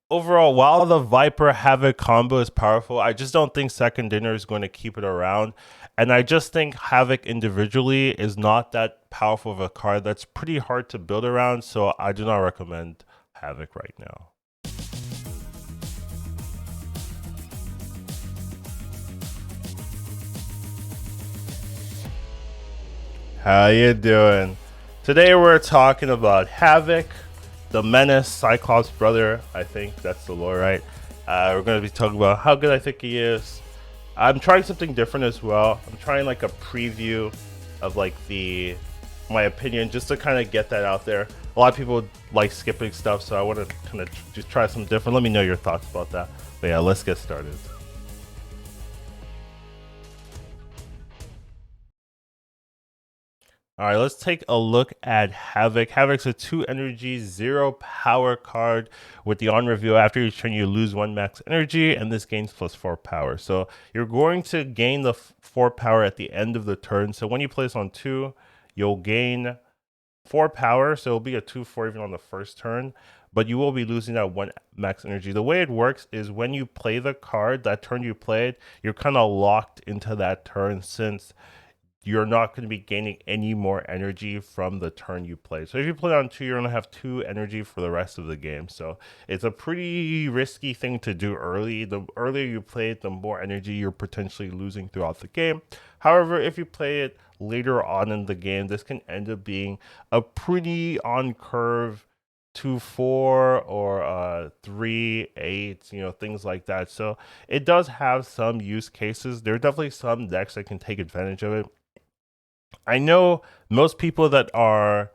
overall, while the Viper Havok combo is powerful, I just don't think Second Dinner is going to keep it around. And I just think Havok individually is not that powerful of a card. That's pretty hard to build around, so I do not recommend Havok right now. How you doing? Today we're talking about Havok, the Menace, Cyclops brother. I think that's the lore, right? We're going to be talking about how good I think he is. I'm trying something different as well. I'm trying like a preview of like the my opinion just to kind of get that out there. A lot of people like skipping stuff, so I want to kind of just try something different. Let me know your thoughts about that. But yeah, let's get started. All right, let's take a look at Havok. Havok's a 2 energy, 0 power card. With the on reveal, after each turn, you lose 1 max energy, and this gains plus 4 power. So you're going to gain the 4 power at the end of the turn. So when you place on 2, you'll gain 4 power. So it'll be a 2-4 even on the first turn, but you will be losing that 1 max energy. The way it works is when you play the card, that turn you played, you're kind of locked into that turn since you're not going to be gaining any more energy from the turn you play. So if you play on 2, you're going to have 2 energy for the rest of the game. So it's a pretty risky thing to do early. The earlier you play it, the more energy you're potentially losing throughout the game. However, if you play it later on in the game, this can end up being a pretty on curve 2-4 or 3-8, things like that. So it does have some use cases. There are definitely some decks that can take advantage of it. I know most people that are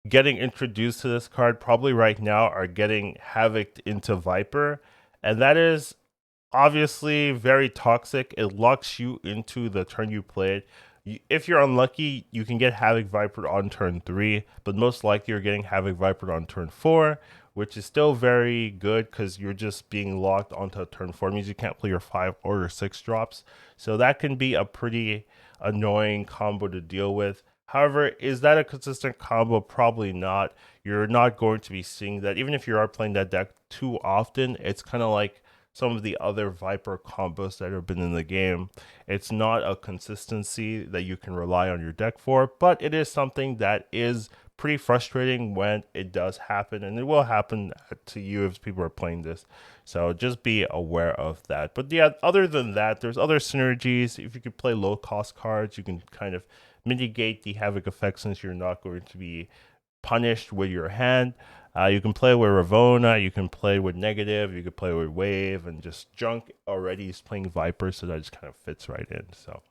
getting introduced to this card probably right now are getting Havok into Viper, and that is obviously very toxic. It locks you into the turn you played. If you're unlucky, you can get Havok Viper on turn 3, but most likely you're getting Havok Viper on turn 4, which is still very good because you're just being locked onto turn 4. It means you can't play your 5 or your 6 drops. So that can be a pretty annoying combo to deal with. However, is that a consistent combo? Probably not. You're not going to be seeing that. Even if you are playing that deck too often, it's kind of like some of the other Viper combos that have been in the game. It's not a consistency that you can rely on your deck for, but it is something that is pretty frustrating when it does happen, and it will happen to you if people are playing this. So just be aware of that. But yeah, other than that, there's other synergies. If you could play low cost cards, you can kind of mitigate the Havok effect since you're not going to be punished with your hand. You can play with Ravonna, you can play with Negative, you can play with Wave, and just Junk already is playing Viper, so that just kind of fits right in. So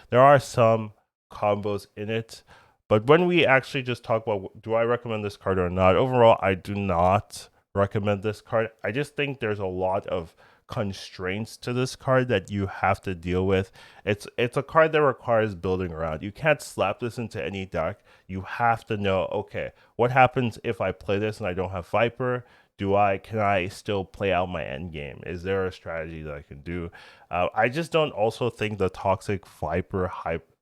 there are some combos in it. But when we actually just talk about do I recommend this card or not, overall, I do not recommend this card. I just think there's a lot of constraints to this card that you have to deal with. It's a card that requires building around. You can't slap this into any deck. You have to know, okay, what happens if I play this and I don't have Viper? Can I still play out my end game? Is there a strategy that I can do? I just don't also think the toxic Viper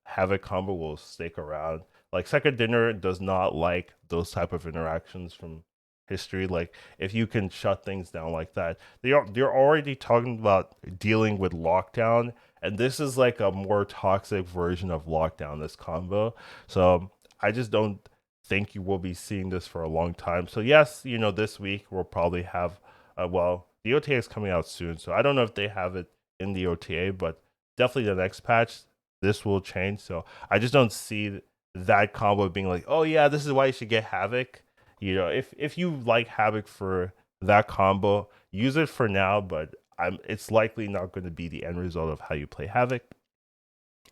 Havok combo will stick around. Like Second Dinner does not like those type of interactions from history. Like if you can shut things down like that, they're already talking about dealing with lockdown, and this is like a more toxic version of lockdown. This combo, so I just don't think you will be seeing this for a long time. So yes, this week we'll probably have, the OTA is coming out soon, so I don't know if they have it in the OTA, but definitely the next patch this will change. So I just don't see that combo being like, oh yeah, this is why you should get Havok. If you like Havok for that combo, use it for now, but it's likely not going to be the end result of how you play Havok.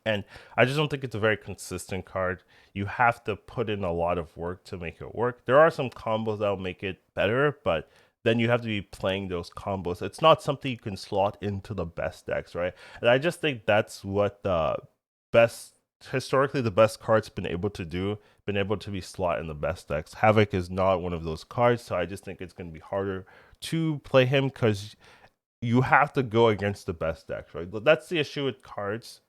And I just don't think it's a very consistent card. You have to put in a lot of work to make it work. There are some combos that'll make it better, but then you have to be playing those combos. It's not something you can slot into the best decks, right? And I just think that's what the best historically the best cards been able to do, been able to be slot in the best decks. Havok is not one of those cards, so I just think it's going to be harder to play him because you have to go against the best decks, right? But that's the issue with cards.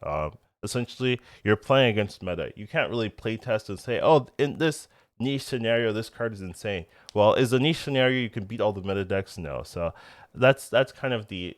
Essentially, you're playing against meta. You can't really play test and say, oh, in this niche scenario, this card is insane. Well, is a niche scenario you can beat all the meta decks? No. So that's kind of the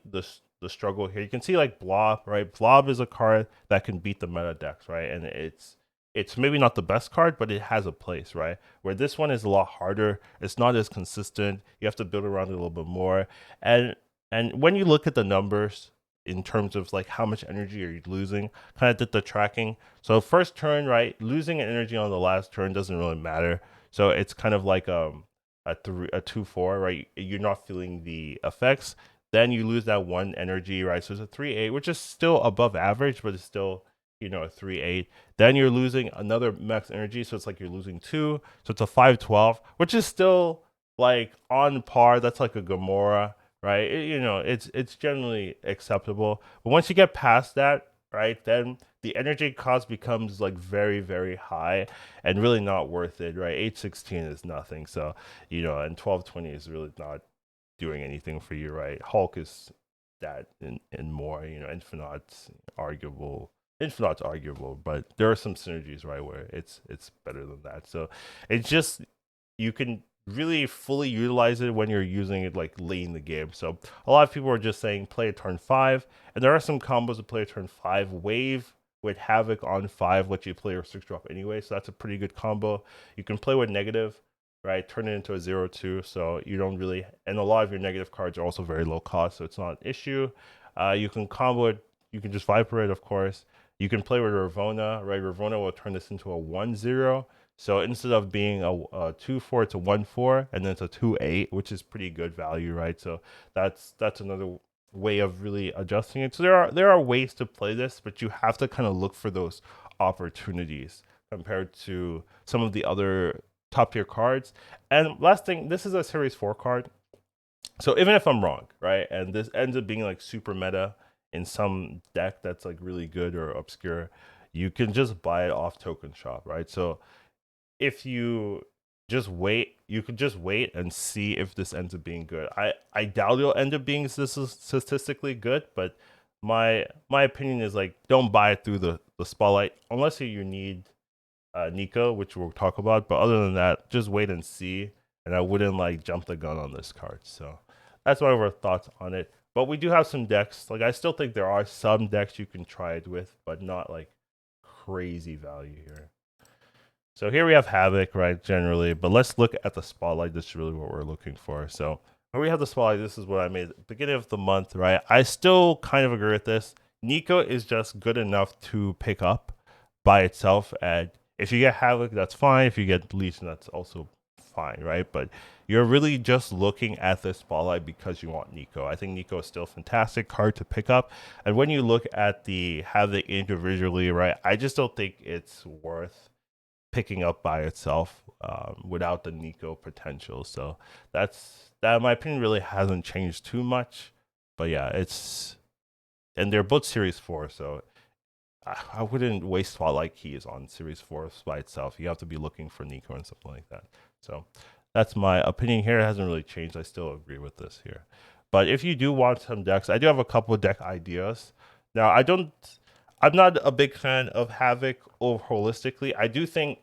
struggle here. You can see like Blob, right? Blob is a card that can beat the meta decks, right? And it's maybe not the best card, but it has a place, right? Where this one is a lot harder. It's not as consistent. You have to build around it a little bit more. And and when you look at the numbers in terms of like how much energy are you losing, kind of did the tracking. So first turn, right, losing energy on the last turn doesn't really matter. So it's kind of like a 2-4, right? You're not feeling the effects. Then you lose that one energy, right? So it's a 3-8, which is still above average, but it's still a 3-8. Then you're losing another max energy, so it's like you're losing two. So it's a 5-12, which is still like on par. That's like a Gamora, right? It's generally acceptable. But once you get past that, right, then the energy cost becomes like very, very high and really not worth it, right? 816 is nothing. So, and 1220 is really not doing anything for you, right? Hulk is that and more, Infinite's arguable. Infinite's arguable, but there are some synergies, right, where it's better than that. So it's just you can really fully utilize it when you're using it like late in the game. So a lot of people are just saying play a turn 5, and there are some combos to play a turn 5 wave with Havoc on 5, let you play your 6 drop anyway. So that's a pretty good combo. You can play with negative, right? Turn it into a 0-2, so you don't really, and a lot of your negative cards are also very low cost, so it's not an issue. You can combo it, you can just Viper it, of course. You can play with Ravonna, right? Ravonna will turn this into a 1-0. So instead of being a 2-4, it's a 1-4, and then it's a 2-8, which is pretty good value, right? So that's another way of really adjusting it. So there are ways to play this, but you have to kind of look for those opportunities compared to some of the other top tier cards. And last thing, this is a Series 4 card. So even if I'm wrong, right, and this ends up being like super meta in some deck that's like really good or obscure, you can just buy it off Token Shop, right? So if you just wait, you could just wait and see if this ends up being good. I doubt it'll end up being statistically good, but my opinion is like don't buy it through the spotlight unless you need Nico, which we'll talk about. But other than that, just wait and see. And I wouldn't like jump the gun on this card. So that's my overall thoughts on it. But we do have some decks. Like I still think there are some decks you can try it with, but not like crazy value here. So here we have Havoc, right, generally. But let's look at the spotlight. This is really what we're looking for. So here we have the spotlight. This is what I made at the beginning of the month, right? I still kind of agree with this. Nico is just good enough to pick up by itself. And if you get Havoc, that's fine. If you get Legion, that's also fine, right? But you're really just looking at the spotlight because you want Nico. I think Nico is still a fantastic card to pick up. And when you look at the Havoc individually, right, I just don't think it's worth picking up by itself without the Nico potential. So that in my opinion really hasn't changed too much. But yeah, and they're both Series 4, so I wouldn't waste Spotlight Keys on Series 4 by itself. You have to be looking for Nico and something like that. So that's my opinion here. It hasn't really changed. I still agree with this here. But if you do want some decks, I do have a couple of deck ideas. Now, I'm not a big fan of Havoc or holistically. I do think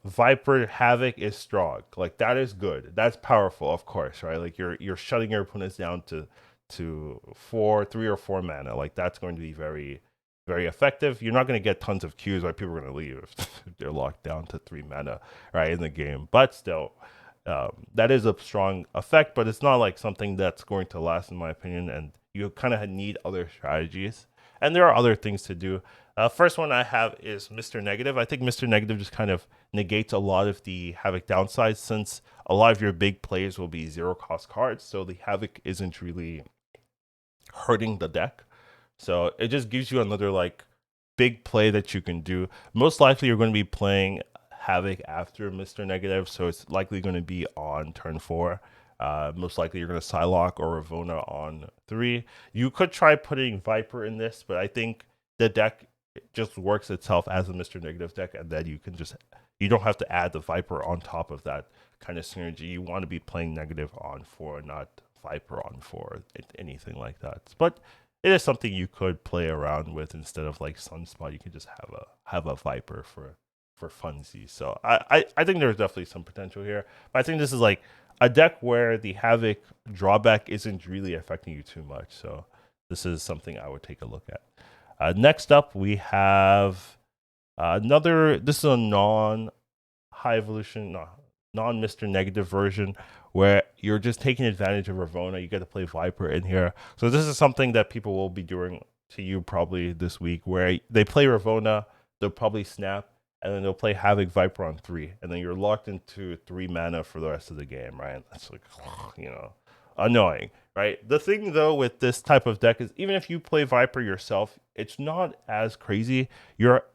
Viper Havoc is strong. Like that is good. That's powerful, of course, right? Like you're shutting your opponents down to 3 or 4 mana. Like that's going to be very, very effective. You're not going to get tons of Qs, right? People are going to leave if they're locked down to 3 mana, right, in the game. But still, that is a strong effect, but it's not like something that's going to last, in my opinion. And you kind of need other strategies, and there are other things to do. First one I have is Mr. Negative. I think Mr. Negative just kind of negates a lot of the Havoc downsides since a lot of your big plays will be 0-cost cards, so the Havoc isn't really hurting the deck. So it just gives you another like big play that you can do. Most likely you're going to be playing Havoc after Mr. Negative, so it's likely going to be on turn 4. Most likely you're going to Psylocke or Ravonna on 3. You could try putting Viper in this, but I think the deck just works itself as a Mr. Negative deck, and then you don't have to add the Viper on top of that kind of synergy. You want to be playing negative on 4, not Viper on 4, anything like that. But it is something you could play around with instead of like Sunspot. You could just have a Viper for for funsies. So I think there's definitely some potential here. But I think this is like a deck where the Havoc drawback isn't really affecting you too much. So this is something I would take a look at. Next up, we have another. This is a non-high evolution, non-Mr. Negative version where you're just taking advantage of Ravonna. You get to play Viper in here. So this is something that people will be doing to you probably this week, where they play Ravonna, they'll probably snap, and then they'll play Havoc Viper on 3, and then you're locked into 3 mana for the rest of the game, right? That's like, annoying, right? The thing though with this type of deck is even if you play Viper yourself, it's not as crazy.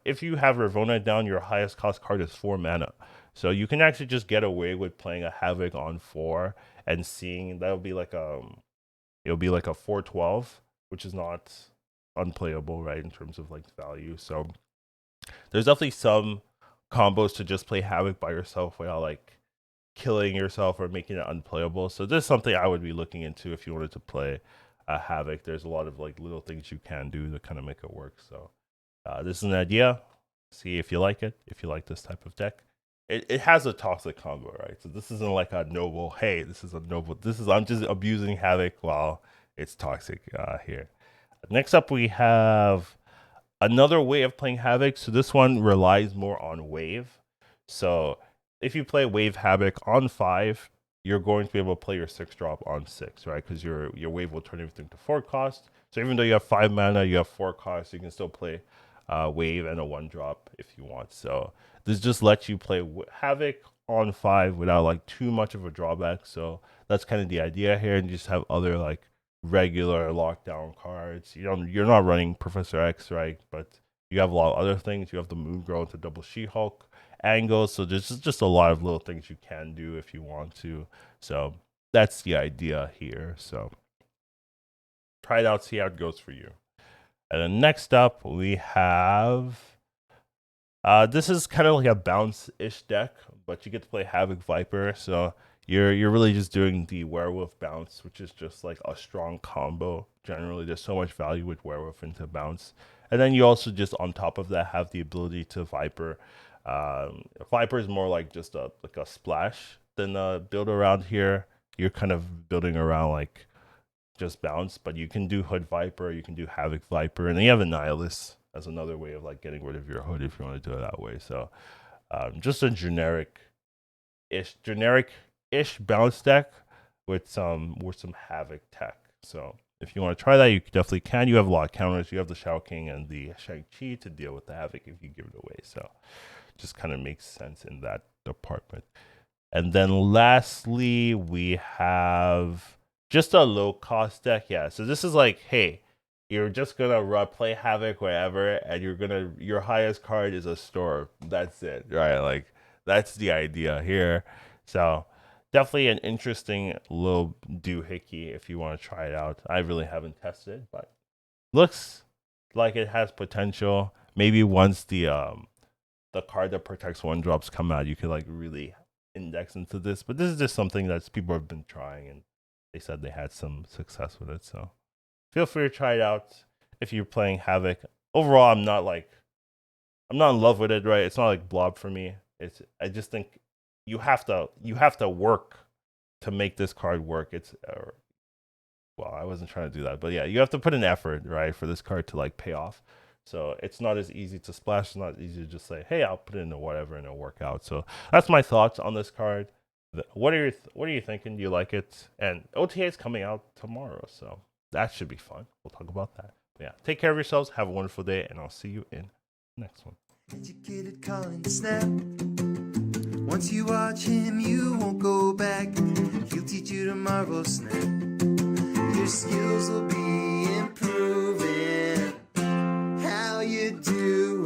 If you have Ravonna down, your highest cost card is 4 mana. So you can actually just get away with playing a Havoc on 4 and seeing that'll be like it'll be like a 4/12, which is not unplayable, right, in terms of like value. So there's definitely some combos to just play Havoc by yourself without like killing yourself or making it unplayable. So this is something I would be looking into if you wanted to play Havoc. There's a lot of like little things you can do to kind of make it work. So this is an idea. See if you like it. If you like this type of deck. It has a toxic combo, right? So this isn't like a noble, hey, this is a noble, I'm just abusing Havoc while it's toxic here. Next up, we have another way of playing Havoc. So this one relies more on wave. So if you play wave Havoc on 5, you're going to be able to play your 6-drop on 6, right? Because your wave will turn everything to 4 cost. So even though you have 5 mana, you have 4 costs, you can still play wave and a 1-drop if you want. So this just lets you play Havoc on 5 without like too much of a drawback. So that's kind of the idea here, and you just have other like regular lockdown cards. You're not running Professor X, right? But you have a lot of other things. You have the Moon Girl into double She-Hulk angles. So there's just a lot of little things you can do if you want to. So that's the idea here. So try it out, see how it goes for you. And then next up, we have this is kind of like a bounce-ish deck, but you get to play Havoc Viper. So you're really just doing the Werewolf bounce, which is just like a strong combo. Generally, there's so much value with Werewolf into bounce, and then you also just on top of that have the ability to Viper. Viper is more like just a splash than a build around here. You're kind of building around like just bounce, but you can do Hood Viper, you can do Havoc Viper, and then you have Annihilus as another way of like getting rid of your Hood if you want to do it that way. So just a generic-ish bounce deck with some Havoc tech. So if you want to try that, you definitely can. You have a lot of counters. You have the Shao King and the Shang-Chi to deal with the Havoc if you give it away. So just kind of makes sense in that department. And then lastly, we have just a low cost deck. Yeah, so this is like, hey, you're just gonna play Havoc wherever, and your highest card is a Storm. That's it, right? Like that's the idea here. So definitely an interesting little doohickey if you want to try it out. I really haven't tested it, but looks like it has potential. Maybe once the card that protects 1-drops come out, you could like really index into this. But this is just something that people have been trying, and they said they had some success with it. So feel free to try it out if you're playing Havoc. Overall, I'm not in love with it, right? It's not like Blob for me. I just think you have to work to make this card work. Well, I wasn't trying to do that, but yeah, you have to put an effort, right, for this card to like pay off. So it's not as easy to splash. It's not easy to just say, hey, I'll put it into whatever and it'll work out. So that's my thoughts on this card. What are you thinking? Do you like it? And OTA is coming out tomorrow, so that should be fun. We'll talk about that. But yeah, take care of yourselves. Have a wonderful day, and I'll see you in the next one. Educated calling snap. Once you watch him, you won't go back. He'll teach you tomorrow, snap. Your skills will be improving. How you do